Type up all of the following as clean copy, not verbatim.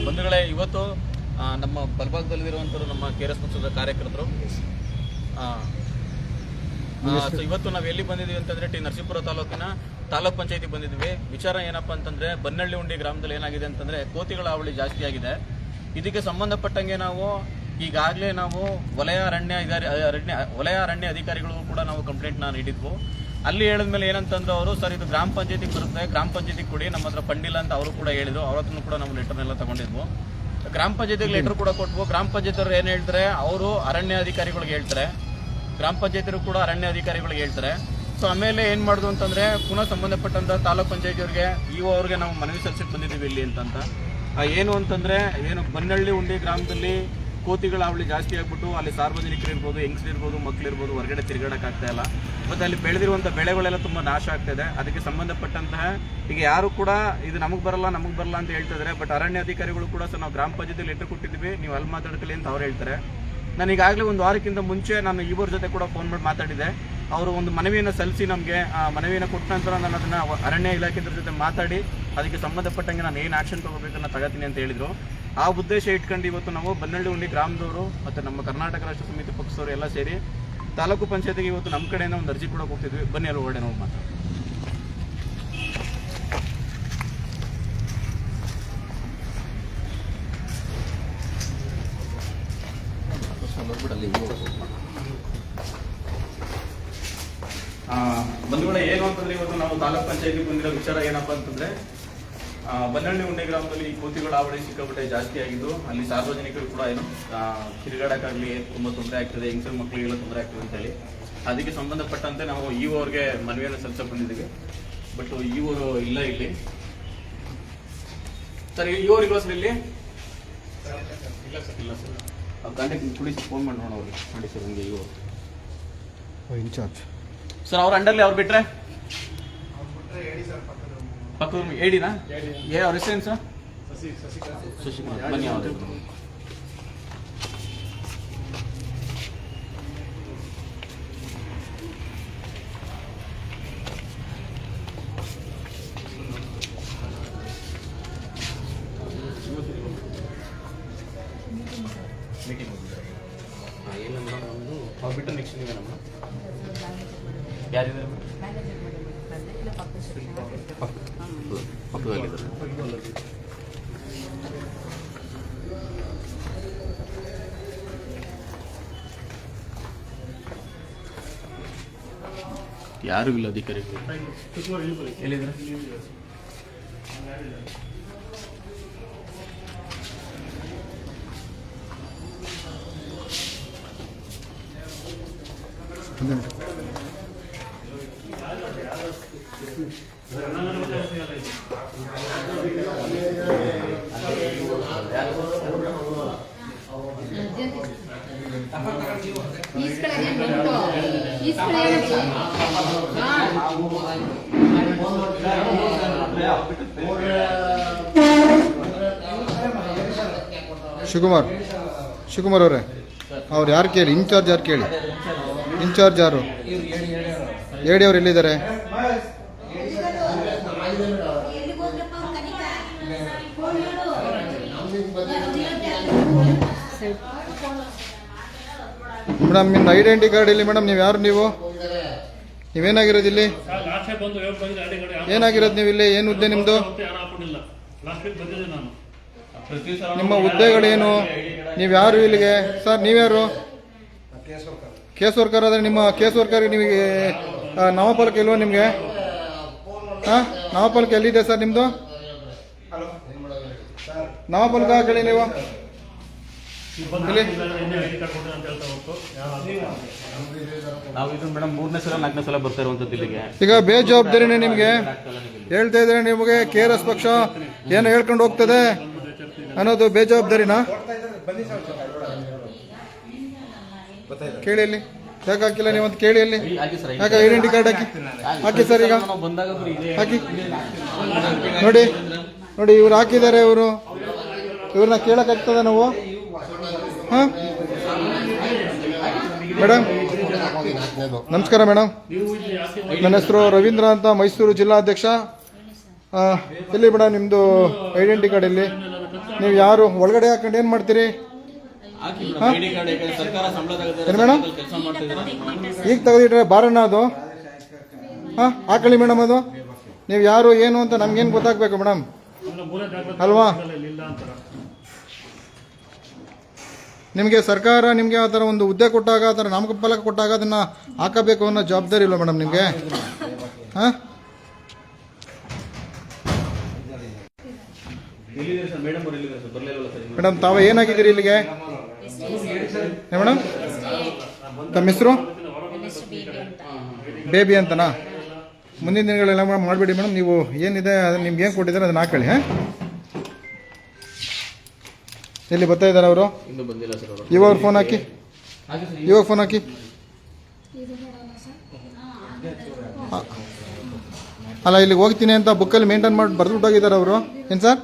ಬಂಧುಗಳೇ, ಇವತ್ತು ನಮ್ಮ ಬಲಭಾಗದಲ್ಲಿರುವಂಥವ್ರು ನಮ್ಮ KRS ಪಕ್ಷದ ಕಾರ್ಯಕರ್ತರು. ಇವತ್ತು ನಾವು ಎಲ್ಲಿ ಬಂದಿದ್ದೀವಿ ಅಂತಂದರೆ ನರಸೀಪುರ ತಾಲೂಕಿನ ತಾಲೂಕ್ ಪಂಚಾಯತಿ ಬಂದಿದ್ವಿ. ವಿಚಾರ ಏನಪ್ಪ ಅಂತಂದರೆ, ಬನ್ನಳ್ಳಿ ಉಂಡಿ ಗ್ರಾಮದಲ್ಲಿ ಏನಾಗಿದೆ ಅಂತಂದರೆ ಕೋತಿಗಳ ಹಾವಳಿ ಜಾಸ್ತಿ ಆಗಿದೆ. ಇದಕ್ಕೆ ಸಂಬಂಧಪಟ್ಟಂಗೆ ನಾವು ಈಗಾಗಲೇ ವಲಯ ಅರಣ್ಯ ಅಧಿಕಾರಿಗಳಿಗೂ ಕೂಡ ನಾವು ಕಂಪ್ಲೇಂಟ್ನ ನೀಡಿದ್ವು. ಅಲ್ಲಿ ಹೇಳಿದ್ಮೇಲೆ ಏನಂತಂದ್ರೆ ಅವರು, ಸರ್ ಇದು ಗ್ರಾಮ ಪಂಚಾಯತಿಗೆ ಬರುತ್ತೆ, ಗ್ರಾಮ ಪಂಚಾಯತಿಗೆ ಕೊಡಿ, ನಮ್ಮ ಹತ್ರ ಫಂಡ್ ಇಲ್ಲ ಅಂತ ಅವರು ಕೂಡ ಹೇಳಿದ್ರು. ಅವ್ರ ಹತ್ರನೂ ಕೂಡ ನಾವು ಲೆಟರ್ನೆಲ್ಲ ತಗೊಂಡಿದ್ವು. ಗ್ರಾಮ ಪಂಚಾಯತಿಗೆ ಲೆಟರ್ ಕೂಡ ಕೊಟ್ವು. ಗ್ರಾಮ ಪಂಚಾಯತಿಯವರು ಏನು ಹೇಳ್ತಾರೆ, ಅವರು ಅರಣ್ಯ ಅಧಿಕಾರಿಗಳಿಗೆ ಹೇಳ್ತಾರೆ, ಗ್ರಾಮ ಪಂಚಾಯತಿಯವರು ಕೂಡ ಅರಣ್ಯ ಅಧಿಕಾರಿಗಳಿಗೆ ಹೇಳ್ತಾರೆ. ಸೊ ಆಮೇಲೆ ಏನು ಮಾಡೋದು ಅಂತಂದರೆ, ಪುನಃ ಸಂಬಂಧಪಟ್ಟಂಥ ತಾಲೂಕ್ ಪಂಚಾಯತಿಯವ್ರಿಗೆ ಅವ್ರಿಗೆ ನಾವು ಮನವಿ ಸಲ್ಲಿಸಕ್ಕೆ ಬಂದಿದ್ದೀವಿ ಇಲ್ಲಿ ಅಂತ. ಏನು ಅಂತಂದರೆ, ಬನ್ನಳ್ಳಿ ಉಂಡಿ ಗ್ರಾಮದಲ್ಲಿ ಕೋತಿಗಳ ಹಾವಳಿ ಜಾಸ್ತಿ ಆಗ್ಬಿಟ್ಟು ಅಲ್ಲಿ ಸಾರ್ವಜನಿಕರು ಇರ್ಬೋದು, ಹೆಂಗಸರಿರ್ಬೋದು, ಮಕ್ಕಳಿರ್ಬೋದು ಹೊರಗಡೆ ತಿರುಗಾಡೋಕ್ಕಾಗ್ತಾ ಇಲ್ಲ. ಮತ್ತು ಅಲ್ಲಿ ಬೆಳೆದಿರುವಂಥ ಬೆಳೆಗಳೆಲ್ಲ ತುಂಬ ನಾಶ ಆಗ್ತಾಯಿದೆ. ಅದಕ್ಕೆ ಸಂಬಂಧಪಟ್ಟಂತಹ ಈಗ ಯಾರು ಕೂಡ ಇದು ನಮಗೆ ಬರಲ್ಲ ಅಂತ ಹೇಳ್ತಾ ಇದ್ದಾರೆ. ಬಟ್ ಅರಣ್ಯ ಅಧಿಕಾರಿಗಳು ಕೂಡ ಸರ್ ನಾವು ಗ್ರಾಮ ಪಂಚಾಯತಿ ಲೆಟರ್ ಕೊಟ್ಟಿದ್ದೀವಿ, ನೀವು ಅಲ್ಲಿ ಮಾತಾಡ್ಕೊಳ್ಳಿ ಅಂತ ಅವ್ರು ಹೇಳ್ತಾರೆ. ನಾನು ಈಗಾಗಲೇ ಒಂದು ವಾರಕ್ಕಿಂತ ಮುಂಚೆ ನಾನು ಇವ್ರ ಜೊತೆ ಕೂಡ ಫೋನ್ ಮಾಡಿ ಮಾತಾಡಿದೆ. ಅವರು ಒಂದು ಮನವಿಯನ್ನು ಸಲ್ಲಿಸಿ ನಮಗೆ ಮನವಿಯನ್ನು ಕೊಟ್ಟ ನಂತರ ನಾನು ಅದನ್ನು ಅರಣ್ಯ ಇಲಾಖೆದ್ರ ಜೊತೆ ಮಾತಾಡಿ ಅದಕ್ಕೆ ಸಂಬಂಧಪಟ್ಟಂಗೆ ನಾನು ಏನು ಆ್ಯಕ್ಷನ್ ತೊಗೋಬೇಕನ್ನ ತಗೋತೀನಿ ಅಂತ ಹೇಳಿದರು. ಆ ಉದ್ದೇಶ ಇಟ್ಕೊಂಡು ಇವತ್ತು ನಾವು ಬನ್ನಳ್ಳಿ ಉಂಡಿ ಗ್ರಾಮದವರು ಮತ್ತು ನಮ್ಮ ಕರ್ನಾಟಕ ರಾಷ್ಟ್ರ ಸಮಿತಿ ಪಕ್ಷದವರು ಎಲ್ಲ ಸೇರಿ ತಾಲೂಕು ಪಂಚಾಯತಿಗೆ ಇವತ್ತು ನಮ್ಮ ಕಡೆಯಿಂದ ಒಂದು ಅರ್ಜಿ ಕೂಡ ಹೋಗ್ತಿದ್ವಿ. ಬನ್ನಿ ಅಲ್ಲಿ ಹೊರಗಡೆ ನಾವು ಮಾತಾಡೋಣ. ಬಂಧುಗಳೇ, ಏನು ಅಂತಂದ್ರೆ ಇವತ್ತು ನಾವು ತಾಲೂಕ್ ಪಂಚಾಯತಿ ಬಂದಿರೋ ವಿಚಾರ ಏನಪ್ಪಾ ಅಂತಂದ್ರೆ, ಬನ್ನಳ್ಳಿ ಉಂಡೆ ಗ್ರಾಮದಲ್ಲಿ ಈ ಕೋತಿಗಳ ಹಾವಳಿ ಸಿಕ್ಕಾಪಟ್ಟೆ ಜಾಸ್ತಿ ಆಗಿದ್ದು, ಅಲ್ಲಿ ಸಾರ್ವಜನಿಕರು ಕೂಡ ಏನು ತಿರುಗಾಡಕ್ಕಾಗ್ಲಿ ತುಂಬಾ ತೊಂದರೆ ಆಗ್ತದೆ, ಹೆಂಗಸರು ಮಕ್ಕಳಿಗೆಲ್ಲ ತೊಂದರೆ ಆಗ್ತದೆ ಅಂತ ಹೇಳಿ ಅದಕ್ಕೆ ಸಂಬಂಧಪಟ್ಟಂತೆ ನಾವು ಅವ್ರಿಗೆ ಮನವಿಯನ್ನು ಸಲ್ಲಿಸಕ್ಕೆ ಬಂದಿದ್ದೀವಿ. ಬಟ್ ಇವರು ಇಲ್ಲ ಇಲ್ಲಿ. ಸರ್ ಇವ್ರಿಲ್ಲ ಸರ್ ಇಲ್ಲಿ ಇಲ್ಲ ಸರ್. ಕಾಂಟ್ಯಾಕ್ಟ್ ಕುಡಿ ಫೋನ್ ಮಾಡಿ ನೋಡೋಣ ಅವ್ರಿಗೆ ಮಾಡಿ ಸರ್. ಹಂಗೆ ಇನ್ಚಾರ್ಜ್ ಸರ್ ಅವ್ರ ಅಂಡರ್ಲಿ ಅವ್ರು ಬಿಟ್ರೆ ಪಕ್ಕದ ಹೇಳಿನಾ ಅವ್ರ ಹೆಸರೇನು ಸರ್? ಶಶಿಕುಮಾರ್. ಬನ್ನಿ ಅವರು. ಮೀಟಿಂಗ್ ಹೋಗಿದ್ದಾರೆ. ಏನು ಮೇಡಮ್ ಒಂದು ಅವ್ರು ಬಿಟ್ಟು ನೆಕ್ಸ್ಟ್ ನೀವೇ ನಮ್ಮ ಯಾರಿದ್ದಾರೆ ಪಕ್ಕದಲ್ಲಿದ್ದಾರೆ. ಯಾರು ಇಲ್ಲ ಅಧಿಕಾರಿಗಳು. ಎಲ್ಲಿದ್ದಾರೆ? ಶಿವಕುಮಾರ್ ಅವರೇ, ಅವ್ರು ಯಾರು ಕೇಳಿ, ಇನ್ಚಾರ್ಜ್ ಯಾರು ಕೇಳಿ, ಇನ್ಚಾರ್ಜ್ ಯಾರು? ಹೇಳಿ, ಅವ್ರು ಎಲ್ಲಿದ್ದಾರೆ? ಮೇಡಮ್ ನಿಮ್ಮ ಐಡೆಂಟಿ ಕಾರ್ಡ್ ಇಲ್ಲಿ ಮೇಡಮ್. ನೀವು ಯಾರು? ನೀವೇನಾಗಿರೋದು ಇಲ್ಲಿ? ಏನಾಗಿರೋದು ನೀವು ಇಲ್ಲಿ? ಏನು ಹುದ್ದೆ ನಿಮ್ಮದು? ನಿಮ್ಮ ಹುದ್ದೆಗಳೇನು? ನೀವು ಯಾರು ಇಲ್ಲಿಗೆ? ಸರ್ ನೀವ್ಯಾರು? Case worker. ಆದರೆ ನಿಮ್ಮ ಕೇಸ್ ವರ್ಕರ್ಗೆ ನಿಮಗೆ ನಾಮಫಲಕ ಇಲ್ವಾ ನಿಮಗೆ? ಹಾಂ, ನಾಮಫಲಕ ಎಲ್ಲಿದೆ ಸರ್ ನಿಮ್ಮದು? ನಾಮಫಲಕ ಹಾಕಿ ನೀವು ಮೇಡಮ್ 3ನೇ ಸಲ 4ನೇ ಸಲ ಬರ್ತಾ ಇರುವಂತದ್ದು ಇಲ್ಲಿಗೆ. ಈಗ ಬೇಜವಾಬ್ದಾರಿನೇ ನಿಮಗೆ ಹೇಳ್ತಾ ಇದ್ರೆ, ನಿಮಗೆ KRS ಪಕ್ಷ ಏನು ಹೇಳ್ಕೊಂಡು ಹೋಗ್ತದೆ ಅನ್ನೋದು ಬೇಜವಾಬ್ದಾರಿನಾ? ಕೇಳಿ ಅಲ್ಲಿ ಯಾಕೆ ಹಾಕಿಲ್ಲ ನೀವಂತ ಕೇಳಿ ಅಲ್ಲಿ. ಯಾಕೆ ಐಡೆಂಟಿ ಕಾರ್ಡ್ ಹಾಕಿ ಸರ್. ಈಗ ಹಾಕಿ ನೋಡಿ ಇವ್ರು ಹಾಕಿದ್ದಾರೆ. ಇವ್ರನ್ನ ಕೇಳಕ್ಕಾಗ್ತದೆ ನಾವು? ಹಾಂ ಮೇಡಮ್, ನಮಸ್ಕಾರ ಮೇಡಮ್. ನನ್ನ ಹೆಸರು ರವೀಂದ್ರ ಅಂತ, ಮೈಸೂರು ಜಿಲ್ಲಾಧ್ಯಕ್ಷ ಎಲ್ಲಿ ಮೇಡಮ್ ನಿಮ್ಮದು ಐಡೆಂಟಿ ಕಾರ್ಡ್ ಇಲ್ಲಿ ನೀವು ಯಾರು ಒಳಗಡೆ ಹಾಕೊಂಡು ಏನು ಮಾಡ್ತೀರಿ ಏನು ಮೇಡಮ್ ಈಗ ತೆಗೆದಿಟ್ರೆ ಬಾರಣ್ಣ ಅದು ಹಾಂ ಹಾಕೊಳ್ಳಿ ಮೇಡಮ್ ಅದು ನೀವು ಯಾರು ಏನು ಅಂತ ನಮ್ಗೇನು ಗೊತ್ತಾಗಬೇಕು ಮೇಡಮ್ ಅಲ್ವಾ ನಿಮಗೆ ಸರ್ಕಾರ ನಿಮಗೆ ಆ ಥರ ಒಂದು ಹುದ್ದೆ ಕೊಟ್ಟಾಗ ಆ ಥರ ನಾಮಫಲಕ ಕೊಟ್ಟಾಗ ಅದನ್ನು ಹಾಕಬೇಕು ಅನ್ನೋ ಜವಾಬ್ದಾರಿ ಇಲ್ವಾ ಮೇಡಮ್ ನಿಮಗೆ ಹಾಂ ಮೇಡಮ್ ತಾವು ಏನಾಗಿದ್ದೀರಿ ಇಲ್ಲಿಗೆ ಮೇಡಮ್ ತಮ್ಮ ಹೆಸರು ಬೇಬಿ ಅಂತನಾ ಮುಂದಿನ ದಿನಗಳೆಲ್ಲ ಮಾಡಬೇಡಿ ಮೇಡಮ್ ನೀವು ಏನಿದೆ ಅದನ್ನು ನಿಮ್ಗೆ ಏನು ಕೊಟ್ಟಿದ್ದಾರೆ ಅದನ್ನ ಹಾಕೊಳ್ಳಿ ಹಾಂ ಎಲ್ಲಿ ಬರ್ತಾ ಇದ್ದಾರೆ ಅವರು ಇವಾಗ ಫೋನ್ ಹಾಕಿ ಇವಾಗ ಫೋನ್ ಹಾಕಿ ಅಲ್ಲ ಇಲ್ಲಿಗೆ ಹೋಗ್ತೀನಿ ಅಂತ ಬುಕ್ಕಲ್ಲಿ ಮೇಂಟೈನ್ ಮಾಡಿ ಬರೆದ್ಬಿಟ್ಟೋಗಿದ್ದಾರೆ ಅವರು ಏನು ಸರ್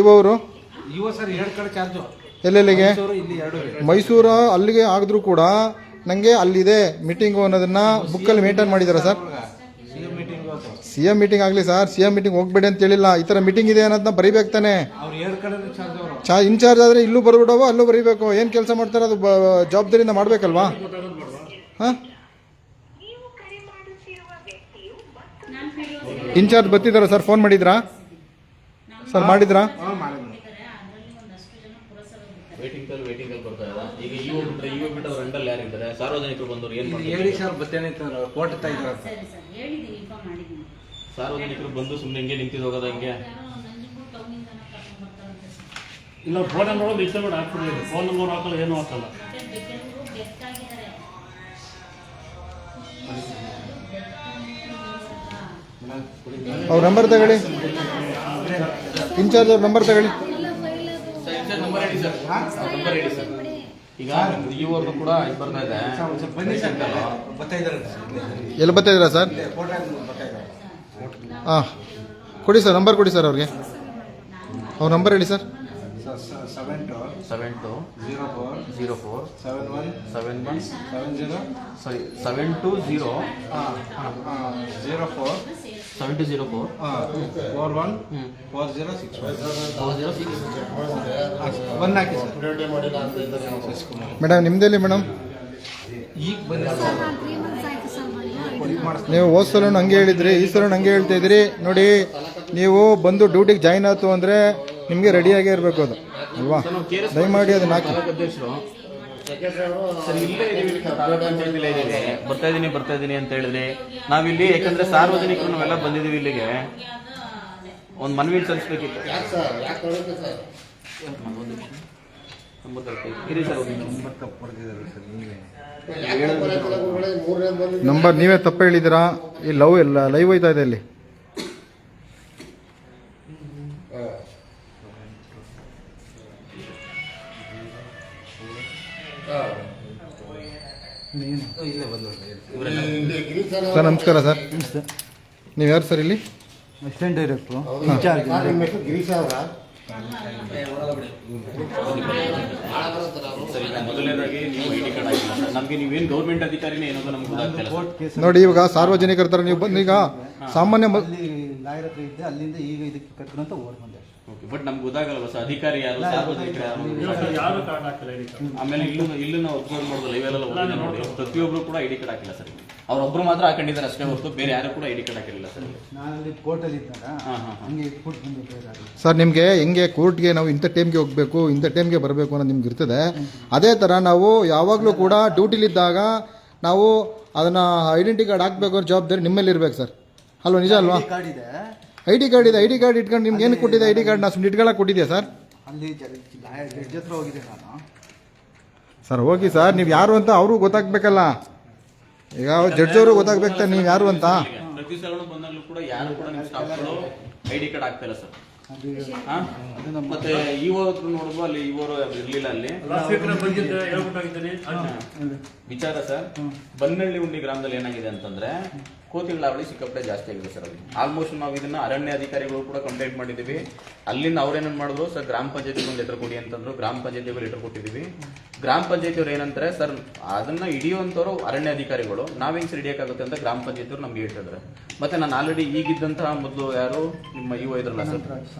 ಇವರು ಎಲ್ಲೆಲ್ಲಿಗೆ ಮೈಸೂರು ಅಲ್ಲಿಗೆ ಆಗಿದ್ರು ಕೂಡ ನನಗೆ ಅಲ್ಲಿದೆ ಮೀಟಿಂಗು ಅನ್ನೋದನ್ನ ಬುಕ್ಕಲ್ಲಿ ಮೇಂಟೈನ್ ಮಾಡಿದ್ದಾರೆ ಸರ್ CM ಮೀಟಿಂಗ್ ಆಗಲಿ ಸರ್ CM ಮೀಟಿಂಗ್ ಹೋಗ್ಬೇಡಿ ಅಂತ ಹೇಳಿಲ್ಲ ಈ ಥರ ಮೀಟಿಂಗ್ ಇದೆ ಅನ್ನೋದನ್ನ ಬರೀಬೇಕು ತಾನೆ ಇನ್ಚಾರ್ಜ್ ಆದರೆ ಇಲ್ಲೂ ಬರ್ಬಿಡೋವು ಅಲ್ಲೂ ಬರೀಬೇಕು ಏನು ಕೆಲಸ ಮಾಡ್ತಾರೆ ಅದು ಜವಾಬ್ದಾರಿಯಿಂದ ಮಾಡಬೇಕಲ್ವಾ ಹಾಂ ಇನ್ಚಾರ್ಜ್ ಬರ್ತಿದ್ದಾರಾ ಸರ್ ಫೋನ್ ಮಾಡಿದ್ರಾ ಸರ್ ಮಾಡಿದ್ರಾ ಸಾರ್ವಜನಿಕರು ಬಂದವರು ಏನು ಸಾರ್ವಜನಿಕರು ಬಂದು ಸುಮ್ಮನೆ ಹಿಂಗೆ ನಿಂತಿದ್ದು ಹೋಗೋದ ಹಿಂಗೆ ಇಲ್ಲ ಫೋನ್ ನಂಬರ್ ಇಷ್ಟ ಬೇಡ ಹಾಕ್ಬಿಡಿ ಫೋನ್ ನಂಬರ್ ಹಾಕಲ್ಲ ಏನು ಹಾಕಲ್ಲ ಅವ್ರ ನಂಬರ್ ತಗೊಳ್ಳಿ ಇನ್ಚಾರ್ಜ್ ಅವ್ರ ನಂಬರ್ ತಗೊಳ್ಳಿ ಈಗ ಇವ್ರದ್ದು ಕೂಡ ಇದು ಬರ್ತಾ ಇದೆ ಎಲ್ಲಿ ಬರ್ತಾ ಇದ್ದೀರಾ ಸರ್ ಹಾಂ ಕೊಡಿ ಸರ್ ನಂಬರ್ ಕೊಡಿ ಸರ್ ಅವ್ರಿಗೆ ಅವ್ರ ನಂಬರ್ ಹೇಳಿ ಸರ್ 7204 ಮೇಡಮ್ ನಿಮ್ದೆಲ್ಲಿ ಮೇಡಮ್ ನೀವು ಹೋದ ಸಲ ಹಂಗೆ ಹೇಳಿದ್ರಿ ಈ ಸಲ ಹಂಗೆ ಹೇಳ್ತಾ ಇದ್ರಿ ನೋಡಿ ನೀವು ಬಂದು ಡ್ಯೂಟಿಗೆ ಜಾಯ್ನ್ ಆಯ್ತು ಅಂದರೆ ನಿಮಗೆ ರೆಡಿಯಾಗೇ ಇರಬೇಕು ಅದು ಅಲ್ವಾ ದಯಮಾಡಿ ಅದನ್ನ ಹಾಕಿ ಬರ್ತಾ ಇದೀನಿ ಅಂತ ಹೇಳಿದ್ರಿ ನಾವಿಲ್ಲಿ ಯಾಕಂದ್ರೆ ಸಾರ್ವಜನಿಕರು ನಾವೆಲ್ಲ ಬಂದಿದೀವಿ ಇಲ್ಲಿಗೆ ಒಂದು ಮನವಿ ಸಲ್ಲಿಸಬೇಕಿತ್ತು ನಂಬರ್ ನೀವೇ ತಪ್ಪು ಹೇಳಿದ್ದೀರಾ ಈ ಲೈವ್ ಹೋಯ್ತಾ ಇದೆ ಇಲ್ಲಿ ಸರ್ ನಮಸ್ಕಾರ ಸರ್ ನೀವು ಯಾರು ಸರ್ ಇಲ್ಲಿ ಅಸಿಸ್ಟೆಂಟ್ ಡೈರೆಕ್ಟ್ರು ಮೊದಲನೇದಾಗಿ ನೀವು ಐಡಿ ಕಾರ್ಡ್ ಆಗಿಲ್ಲ ನಮಗೆ ನೀವೇನು ಗೌರ್ಮೆಂಟ್ ಅಧಿಕಾರಿನೇ ಏನೋ ನಮ್ಗೆ ಗೊತ್ತಾಗ್ತಿಲ್ಲ ನೋಡಿ ಇವಾಗ ಸಾರ್ವಜನಿಕರ ಥರ ನೀವು ಬಂದು ಈಗ ಸಾಮಾನ್ಯ ಲಾಯರ್ ಹತ್ರ ಇದ್ದೆ ಅಲ್ಲಿಂದ ಈಗ ಇದಕ್ಕೆ ಕರ್ಕೊಂಡು ಅಂತ ಓಡ್ ಬಂದೆ ಬಟ್ ನಮ್ಗೆ ಗೊತ್ತಾಗಲ್ಲ ಸರ್ ಅಧಿಕಾರಿ ಯಾರು ಸಾರ್ವಜನಿಕರು ಯಾರು ಕಾರ್ಡ್ ಹಾಕಿಲ್ಲ ಐಡಿ ಕಾರ್ಡ್ ಆಮೇಲೆ ಇಲ್ಲೂ ನಾವು ಅಬ್ಸರ್ವ್ ಮಾಡೋದು ಲೈವೆಲ್ಲ ನೋಡಿ ಪ್ರತಿಯೊಬ್ರು ಕೂಡ ಐಡಿ ಕಾರ್ಡ್ ಹಾಕಿಲ್ಲ ಸರ್ ಅವ್ರೊಬ್ರು ಮಾತ್ರ ಹಾಕೊಂಡಿದ್ದಾರೆ ಅಷ್ಟೇ ಹೊರತು ಬೇರೆ ಯಾರು ಕೂಡ ಐಡಿ ಕಾರ್ಡ್ ಹಾಕಿರಲಿಲ್ಲ ಸರ್ ನಾನಲ್ಲಿ ಕೋರ್ಟಲ್ಲಿ ಇದ್ದಾಗ ಹಂಗೆ ಇಟ್ಬಿಟ್ಟು ಬಂದಿದ್ದೆ ಸರ್ ನಿಮಗೆ ಹೆಂಗೆ ಕೋರ್ಟ್ಗೆ ನಾವು ಇಂಥ ಟೈಮ್ಗೆ ಹೋಗಬೇಕು ಇಂಥ ಟೈಮ್ಗೆ ಬರಬೇಕು ಅನ್ನೋದು ನಿಮ್ಗೆ ಇರ್ತದೆ ಅದೇ ಥರ ನಾವು ಯಾವಾಗಲೂ ಕೂಡ ಡ್ಯೂಟಿಲಿದ್ದಾಗ ನಾವು ಅದನ್ನು ಐಡೆಂಟಿ ಕಾರ್ಡ್ ಹಾಕಬೇಕು ಅನ್ನೋ ಜವಾಬ್ದಾರಿ ನಿಮ್ಮಲ್ಲಿ ಇರ್ಬೇಕು ಸರ್ ಅಲ್ವಾ ನಿಜ ಅಲ್ವಾ ಕಾರ್ಡ್ ಇದೆ ಐಡಿ ಕಾರ್ಡ್ ಇದೆ ಐಡಿ ಕಾರ್ಡ್ ಇಟ್ಕೊಂಡು ನಿಮ್ಗೆ ಏನು ಕೊಟ್ಟಿದೆ ಐಡಿ ಕಾರ್ಡ್ ನಾ ಸುಮ್ಮನೆ ಇಟ್ಕೊಳ್ಳೋಕೆ ಕೊಟ್ಟಿದ್ಯಾ ಸರ್ ಅಲ್ಲಿ ಜಡ್ಜ್ ಹತ್ರ ಹೋಗಿದೆ ನಾನು ಸರ್ ಹೋಗಿ ಸರ್ ನೀವು ಯಾರು ಅಂತ ಅವ್ರಿಗೂ ಗೊತ್ತಾಗಬೇಕಲ್ಲ ಈಗ ಜಡ್ಜ್ ಅವರು ಗೊತ್ತಾಗ್ಬೇಕು ನೀವು ಯಾರು ಅಂತ ಪ್ರತಿ ಸಲ ಬಂದಾಗಲೂ ಕೂಡ ಯಾರು ಕೂಡ ನಿಮ್ಮ ಸ್ಟಾಫ್ಗಳು ಐಡಿ ಕಾರ್ಡ್ ಆಗ್ತಾ ಇಲ್ಲ ಸರ್ ಮತ್ತೆ ಇವರು ನೋಡಿದ್ರು ಅಲ್ಲಿ ಇವರು ಇರ್ಲಿಲ್ಲ ಅಲ್ಲಿ ವಿಚಾರ ಸರ್ ಬನ್ನಳ್ಳಿ ಉಂಡಿ ಗ್ರಾಮದಲ್ಲಿ ಏನಾಗಿದೆ ಅಂತಂದ್ರೆ ಕೋತಿಗಳ ಹಾವಳಿ ಸಿಕ್ಕಾಪಟ್ಟೆ ಜಾಸ್ತಿ ಆಗಿದೆ ಸರ್ ಅಲ್ಲಿ. ಆಲ್ಮೋಸ್ಟ್ ನಾವು ಇದನ್ನ ಅರಣ್ಯ ಅಧಿಕಾರಿಗಳು ಕೂಡ ಕಂಪ್ಲೇಂಟ್ ಮಾಡಿದ್ದೀವಿ. ಅಲ್ಲಿಂದ ಅವ್ರೇನೇನ್ ಮಾಡಿದ್ರು, ಸರ್ ಗ್ರಾಮ ಪಂಚಾಯತಿಗೆ ಒಂದು ಲೆಟರ್ ಕೊಡಿ ಅಂತಂದ್ರು. ಗ್ರಾಮ ಪಂಚಾಯತಿಗೆ ಲೆಟರ್ ಕೊಟ್ಟಿದ್ದೀವಿ. ಗ್ರಾಮ ಪಂಚಾಯತಿಯವ್ರು ಏನಂತಾರೆ, ಸರ್ ಅದನ್ನ ಹಿಡಿಯುವಂತವ್ರು ಅರಣ್ಯ ಅಧಿಕಾರಿಗಳು, ನಾವ್ ಹೆಂಗ್ ಹಿಡಿಯಕ್ಕಾಗುತ್ತೆ ಅಂತ ಗ್ರಾಮ ಪಂಚಾಯತಿಯವ್ರು ನಮ್ಗೆ ಹೇಳ್ತಿದ್ದಾರೆ. ಮತ್ತೆ ನಾನು ಆಲ್ರೆಡಿ ಈಗಿದ್ದಂತಹ ಮೊದಲು ಯಾರು ನಿಮ್ಮ ಇದ್ರಲ್ಲ ಸರ್,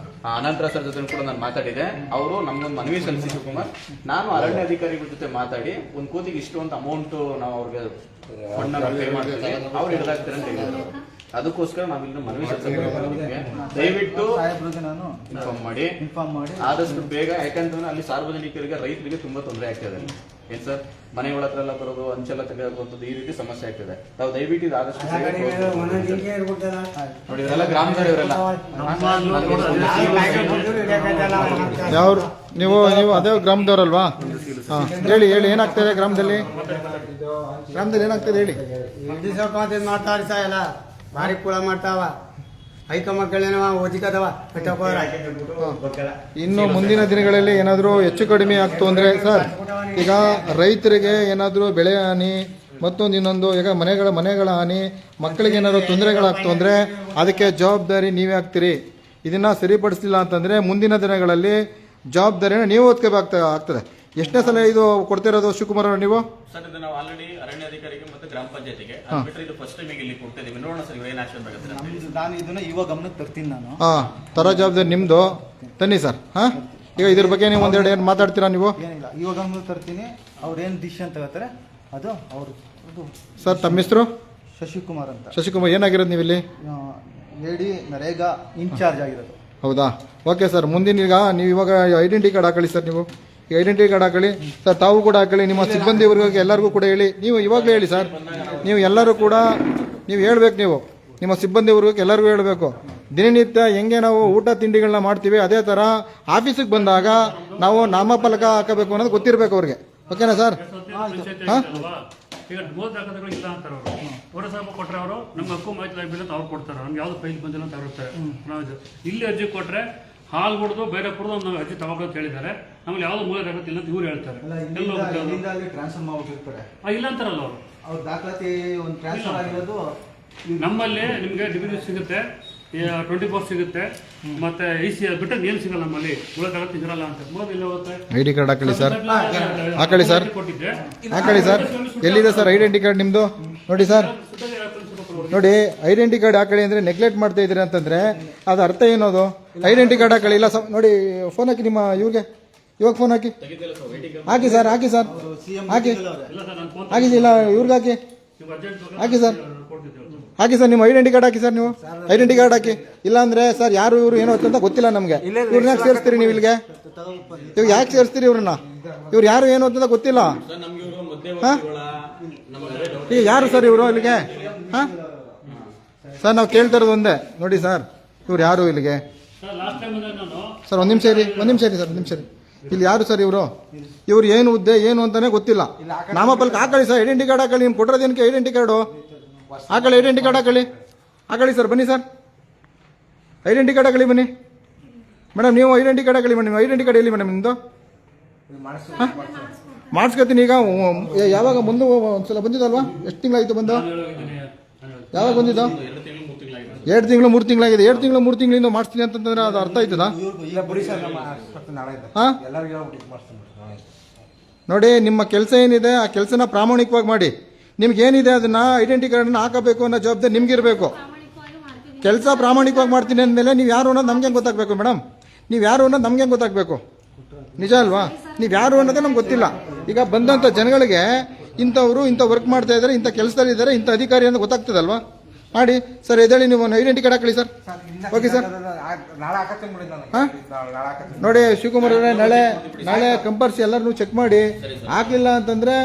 ಅನಂತರ ಸರ್ ಜೊತೆ ಕೂಡ ನಾನು ಮಾತಾಡಿದೆ. ಅವರು ನಮ್ಗೊಂದು ಮನವಿ ಸಲ್ಲಿಸಿ ಶಿವಕುಮಾರ್, ನಾನು ಅರಣ್ಯ ಅಧಿಕಾರಿಗಳ ಜೊತೆ ಮಾತಾಡಿ ಒಂದು ಕೋತಿಗೆ ಇಷ್ಟು ಅಂತ ಅಮೌಂಟ್ ನಾವು ಅವ್ರಿಗೆ ಫಂಡ್ನ ಪೇ ಮಾಡ್ತೀವಿ, ಅವ್ರು ಹಿಡಿದಾಗ್ತಾರೆ ಅಂತ ಹೇಳಿದ್ರು. ಅದಕ್ಕೋಸ್ಕರ ನಾವಿಲ್ಲಿ ಮನವಿ ಸಲ್ಲಿಸಿದ್ದೀವಿ. ದಯವಿಟ್ಟು ಸಾಹೇಬ್ರಿಗೆ ನಾನು ಇನ್ಫಾರ್ಮ್ ಮಾಡಿ ಮಾಡಿ ಆದಷ್ಟು ಬೇಗ. ಯಾಕಂತಂದ್ರೆ ಅಲ್ಲಿ ಸಾರ್ವಜನಿಕರಿಗೆ, ರೈತರಿಗೆ ತುಂಬಾ ತೊಂದರೆ ಆಗ್ತದೆ. ಏನ್ ಸರ್, ಮನೆಗಳ ಹತ್ರ ಎಲ್ಲ ಬರೋದು, ಅಂಚೆಲ್ಲ ತೆಗೆದುವಂಥದ್ದು, ಈ ರೀತಿ ಸಮಸ್ಯೆ ಆಗ್ತದೆ. ನಾವು ದಯವಿಟ್ಟು ಇದು ಆದಷ್ಟು ನೋಡಿ, ಇವರೆಲ್ಲ ಗ್ರಾಮದವರು, ಇವರೆಲ್ಲ ಯಾವ ನೀವು ಅದೇ ಗ್ರಾಮದವ್ರಲ್ವಾ? ಹಾಂ, ಹೇಳಿ ಏನಾಗ್ತದೆ ಗ್ರಾಮದಲ್ಲಿ ಏನಾಗ್ತದೆ ಹೇಳಿ. ಮಾಡ್ತಾವ ಎಲ್ಲ ಭಾರಿ ಕುಳ ಮಾಡ್ತಾವ, ಐಕ ಮಕ್ಕಳೇನವ ಓದಿಕದವ. ಇನ್ನು ಮುಂದಿನ ದಿನಗಳಲ್ಲಿ ಏನಾದರೂ ಹೆಚ್ಚು ಕಡಿಮೆ ಆಗ್ತು ಅಂದರೆ ಸರ್, ಈಗ ರೈತರಿಗೆ ಏನಾದರೂ ಬೆಳೆ ಹಾನಿ, ಮತ್ತೊಂದು ಇನ್ನೊಂದು, ಈಗ ಮನೆಗಳ ಹಾನಿ, ಮಕ್ಕಳಿಗೆ ಏನಾದರೂ ತೊಂದರೆಗಳಾಗ್ತು ಅಂದರೆ ಅದಕ್ಕೆ ಜವಾಬ್ದಾರಿ ನೀವೇ ಆಗ್ತೀರಿ. ಇದನ್ನು ಸರಿಪಡಿಸಲಿಲ್ಲ ಅಂತಂದರೆ ಮುಂದಿನ ದಿನಗಳಲ್ಲಿ ಜವಾಬ್ದಾರಿನ ನೀವು ಆಗ್ತದೆ. ಎಷ್ಟನೇ ಸಲ ಇದು ಕೊಡ್ತಿರೋದು ಶಿವಕುಮಾರ್ ಅವರು ನೀವು? ಸರ್ ಇದು ನಾವು ಆಲ್ರೆಡಿ ಅರಣ್ಯ ಅಧಿಕಾರಿಗೆ ಮತ್ತು ಗ್ರಾಮ ಪಂಚಾಯತಿಗೆ ಬಿಟ್ಟರೆ ಇದು ಫಸ್ಟ್ ಟೈಮಿಗೆ ಇಲ್ಲಿ ಕೊಡ್ತಿದ್ದೀವಿ. ನೋಡೋಣ ಸರ್ ಏನು ಆಕ್ಷನ್ ಆಗುತ್ತೆ ಅಂತ ಹೇಳಿ. ನಾನು ಇದನ್ನ ಇವಾಗ ಗಮನಕ್ಕೆ ತರ್ತೀನಿ ನಾನು. ತರೋ ಜವಾಬ್ದಾರಿ ನಿಮ್ಮದು, ತನ್ನಿ ಸರ್. ಹಾಂ, ಈಗ ಇದ್ರ ಬಗ್ಗೆ ನೀವು ಒಂದೆರಡು ಏನು ಮಾತಾಡ್ತೀರಾ ನೀವು? ಏನಿಲ್ಲ, ಇವಾಗ ಗಮನಕ್ಕೆ ತರ್ತೀನಿ. ಅವ್ರೇನು ಡಿಸಿಷನ್ ತಗೋತಾರೆ ಅದು ಅವರು. ಸರ್ ತಮ್ಮ ಹೆಸರು? ಶಶಿಕುಮಾರ್ ಅಂತ. ಶಶಿಕುಮಾರ್, ಏನಾಗಿರೋದು ನೀವು ಇಲ್ಲಿ? ಲೇಡಿ ನರೇಗಾ ಇನ್ಚಾರ್ಜ್ ಆಗಿರೋದು. ಹೌದಾ, ಓಕೆ ಸರ್. ಮುಂದಿನ ಈಗ ನೀವು ಇವಾಗ ಐಡೆಂಟಿ ಕಾರ್ಡ್ ಹಾಕೊಳ್ಳಿ ಸರ್. ನೀವು ಈಗ ಐಡೆಂಟಿ ಕಾರ್ಡ್ ಹಾಕೊಳ್ಳಿ ಸರ್, ತಾವು ಕೂಡ ಹಾಕೊಳ್ಳಿ, ನಿಮ್ಮ ಸಿಬ್ಬಂದಿವರೆಗೆ ಎಲ್ಲರಿಗೂ ಕೂಡ ಹೇಳಿ. ನೀವು ಇವಾಗಲೇ ಹೇಳಿ ಸರ್, ನೀವು ಎಲ್ಲರೂ ಕೂಡ ನೀವು ಹೇಳ್ಬೇಕು. ನೀವು ನಿಮ್ಮ ಸಿಬ್ಬಂದಿವರೆಗೆ ಎಲ್ಲರಿಗೂ ಹೇಳಬೇಕು. ದಿನನಿತ್ಯ ಹೆಂಗೆ ನಾವು ಊಟ ತಿಂಡಿಗಳನ್ನ ಮಾಡ್ತೀವಿ, ಅದೇ ಥರ ಆಫೀಸಿಗೆ ಬಂದಾಗ ನಾವು ನಾಮಫಲಕ ಹಾಕಬೇಕು ಅನ್ನೋದು ಗೊತ್ತಿರಬೇಕು ಅವ್ರಿಗೆ. ಓಕೆನಾ ಸರ್? ಹಾಂ, ಈಗ ಮೂಲ ದಾಖಲೆಗಳು ಇಲ್ಲ ಅಂತಾರೆ ಅವರು. ಪುರಸಭೆ ಕೊಟ್ಟರೆ ಅವರು ನಮ್ಮ ಹಕ್ಕು ಮಾಹಿತಿ ಲೈಬ್ರರಿ ಅಂತ ಅವ್ರು ಕೊಡ್ತಾರೆ. ನಮ್ಗೆ ಯಾವ್ದು ಫೈಲ್ ಬಂದಿಲ್ಲ ಅಂತ ಇರುತ್ತೆ. ನಾವು ಇಲ್ಲಿ ಅರ್ಜಿ ಕೊಟ್ಟರೆ ಹಾಲು ಕೊಡೋದು ಬೇರೆ ಕೊಡೋದು ನಾವು ಅರ್ಜಿ ತಗೋಬೇಕು ಹೇಳಿದ್ದಾರೆ. ನಮ್ಗೆ ಯಾವ್ದು ಮೂಲ ದಾಖಲೆ ಇಲ್ಲ ಅಂತ ಇವ್ರು ಹೇಳ್ತಾರೆ. ಟ್ರಾನ್ಸ್ಫರ್ ಮಾಡ್ಬಿಟ್ಟಿರ್ತಾರೆ. ಇಲ್ಲ ಅಂತಾರಲ್ಲ ಅವರು. ಅವ್ರ ದಾಖಲಾತಿ ಒಂದು ಟ್ರಾನ್ಸ್ಫರ್ ಆಗಿರೋದು ನಮ್ಮಲ್ಲಿ ನಿಮಗೆ ಡಿಗ್ರಿ ಸಿಗುತ್ತೆ, 24 ಸಿಗುತ್ತೆ, ಮತ್ತೆ IC ಬಿಟ್ಟರೆ ಏನು ಸಿಗಲ್ಲ ನಮ್ಮಲ್ಲಿ. ಮೂಲ ದಾಖಲೆ ಇರಲ್ಲ ಅಂತ ಇಲ್ಲ ಹೋಗುತ್ತೆ. ಐಡಿ ಕಾರ್ಡ್ ಹಾಕೊಳ್ಳಿ ಸರ್, ಹಾಕೊಳ್ಳಿ ಸರ್, ಕೊಟ್ಟಿದ್ದೆ. ಹಾಕೊಳ್ಳಿ ಸರ್. ಎಲ್ಲಿದೆ ಸರ್ ಐಡೆಂಟಿ ಕಾರ್ಡ್ ನಿಮ್ಮದು? ನೋಡಿ ಸರ್, ನೋಡಿ ಐಡೆಂಟಿ ಕಾರ್ಡ್ ಹಾಕೊಳ್ಳಿ ಅಂದರೆ ನೆಗ್ಲೆಕ್ಟ್ ಮಾಡ್ತಾ ಇದ್ದೀರಿ ಅಂತಂದರೆ ಅದು ಅರ್ಥ ಏನೋದು? ಐಡೆಂಟಿ ಕಾರ್ಡ್ ಹಾಕೊಳ್ಳಿ. ಇಲ್ಲ ನೋಡಿ, ಫೋನ್ ಹಾಕಿ ನಿಮ್ಮ ಇವ್ರಿಗೆ, ಇವಾಗ ಫೋನ್ ಹಾಕಿ ಸರ್, ಹಾಕಿ ಸರ್, ಹಾಕಿದಿಲ್ಲ ಇವ್ರಿಗೆ ಹಾಕಿ ಸರ್, ಹಾಕಿ ಸರ್, ನಿಮ್ಮ ಐಡೆಂಟಿ ಕಾರ್ಡ್ ಹಾಕಿ ಸರ್. ನೀವು ಐಡೆಂಟಿ ಕಾರ್ಡ್ ಹಾಕಿ. ಇಲ್ಲ ಅಂದ್ರೆ ಸರ್ ಯಾರು ಇವರು ಏನೋ ಅಂತ ಗೊತ್ತಿಲ್ಲ ನಮಗೆ. ಇವ್ರನ್ನ ಯಾಕೆ ಸೇರಿಸ್ತೀರಿ ನೀವು ಇಲ್ಲಿಗೆ? ಇವಾಗ ಯಾಕೆ ಸೇರಿಸ್ತೀರಿ ಇವ್ರನ್ನ? ಇವ್ರು ಯಾರು ಏನು ಅಂತ ಗೊತ್ತಿಲ್ಲ. ಈಗ ಯಾರು ಸರ್ ಇವರು ಇಲ್ಲಿಗೆ? ಹಾ ಸರ್, ನಾವು ಕೇಳ್ತಾ ಇರೋದು ಒಂದೇ, ನೋಡಿ ಸರ್, ಇವ್ರು ಯಾರು ಇಲ್ಲಿಗೆ? ಸರ್ ಒಂದು ನಿಮಿಷ ಇರಿ ಸರ್, ಒಂದು ನಿಮಿಷ ಇರಿ. ಇಲ್ಲಿ ಯಾರು ಸರ್ ಇವರು? ಇವ್ರು ಏನು ಹುದ್ದೆ ಏನು ಅಂತಾನೆ ಗೊತ್ತಿಲ್ಲ. ನಾಮಫಲಕ ಹಾಕೊಳ್ಳಿ ಸರ್, ಐಡೆಂಟಿ ಕಾರ್ಡ್ ಹಾಕೊಳ್ಳಿ. ನಿಮ್ಗೆ ಕೊಟ್ಟರೋದೇನಕ್ಕೆ ಐಡೆಂಟಿ ಕಾರ್ಡು? ಹಾಕೊಳ್ಳಿ, ಐಡೆಂಟಿ ಕಾರ್ಡ್ ಹಾಕೊಳ್ಳಿ ಸರ್. ಬನ್ನಿ ಸರ್, ಐಡೆಂಟಿ ಕಾರ್ಡ್ ಹಾಕೊಳ್ಳಿ ಬನ್ನಿ ಮೇಡಮ್. ನೀವು ಐಡೆಂಟಿ ಕಾರ್ಡ್ ಹಾಕೊಳ್ಳಿ ಮೇಡಮ್. ಐಡೆಂಟಿ ಕಾರ್ಡ್ ಎಲ್ಲಿ ಮೇಡಮ್ ನಿಮ್ಮದು? ಮಾಡಿಸ್ಕೊತೀನಿ. ಈಗ ಯಾವಾಗ ಮುಂದೆ ಒಂದ್ಸಲ ಬಂದಿದ್ದಲ್ವಾ? ಎಷ್ಟು ತಿಂಗಳಾಯಿತು ಬಂದು? ಯಾವಾಗ ಬಂದಿದ್ದು? 2 ತಿಂಗಳು 3 ತಿಂಗಳಾಗಿದೆ. 2 ತಿಂಗಳು 3 ತಿಂಗಳಿಂದ ಮಾಡಿಸ್ತೀನಿ ಅಂತಂದ್ರೆ ಅದು ಅರ್ಥ ಆಯ್ತದ? ಹಾಂ, ನೋಡಿ ನಿಮ್ಮ ಕೆಲಸ ಏನಿದೆ ಆ ಕೆಲಸನ ಪ್ರಾಮಾಣಿಕವಾಗಿ ಮಾಡಿ. ನಿಮ್ಗೆ ಏನಿದೆ ಅದನ್ನ ಐಡೆಂಟಿ ಕಾರ್ಡನ್ನ ಹಾಕಬೇಕು ಅನ್ನೋ ಜವಾಬ್ದಾರಿ ನಿಮ್ಗಿರಬೇಕು. ಕೆಲಸ ಪ್ರಾಮಾಣಿಕವಾಗಿ ಮಾಡ್ತೀನಿ ಅಂದಮೇಲೆ ನೀವು ಯಾರು ಅನ್ನೋದು ನಮ್ಗೆ ಗೊತ್ತಾಗಬೇಕು ಮೇಡಮ್. ನೀವು ಯಾರು ಅನ್ನೋದು ನಮ್ಗೆ ಗೊತ್ತಾಗಬೇಕು, ನಿಜ ಅಲ್ವಾ? ನೀವು ಯಾರು ಅನ್ನೋದೇ ನಮ್ಗೆ ಗೊತ್ತಿಲ್ಲ. ಈಗ ಬಂದಂಥ ಜನಗಳಿಗೆ ಇಂಥವ್ರು ಇಂಥ ವರ್ಕ್ ಮಾಡ್ತಾ ಇದ್ದಾರೆ, ಇಂಥ ಕೆಲಸದಲ್ಲಿ ಇದ್ದಾರೆ, ಇಂಥ ಅಧಿಕಾರಿ ಅಂತ ಗೊತ್ತಾಗ್ತದಲ್ವಾ? ಮಾಡಿ ಸರ್, ಎದ್ದೇಳಿ, ನೀವು ಐಡೆಂಟಿ ಕಾರ್ಡ್ ಹಾಕೊಳ್ಳಿ ಸರ್. Okay sir. ಹಾಂ, ನೋಡಿ ಶಿವಕುಮಾರ್ ಅವರೇ, ನಾಳೆ ಕಂಪಲ್ಸರಿ ಎಲ್ಲರನ್ನೂ ಚೆಕ್ ಮಾಡಿ. ಹಾಕಲಿಲ್ಲ ಅಂತಂದರೆ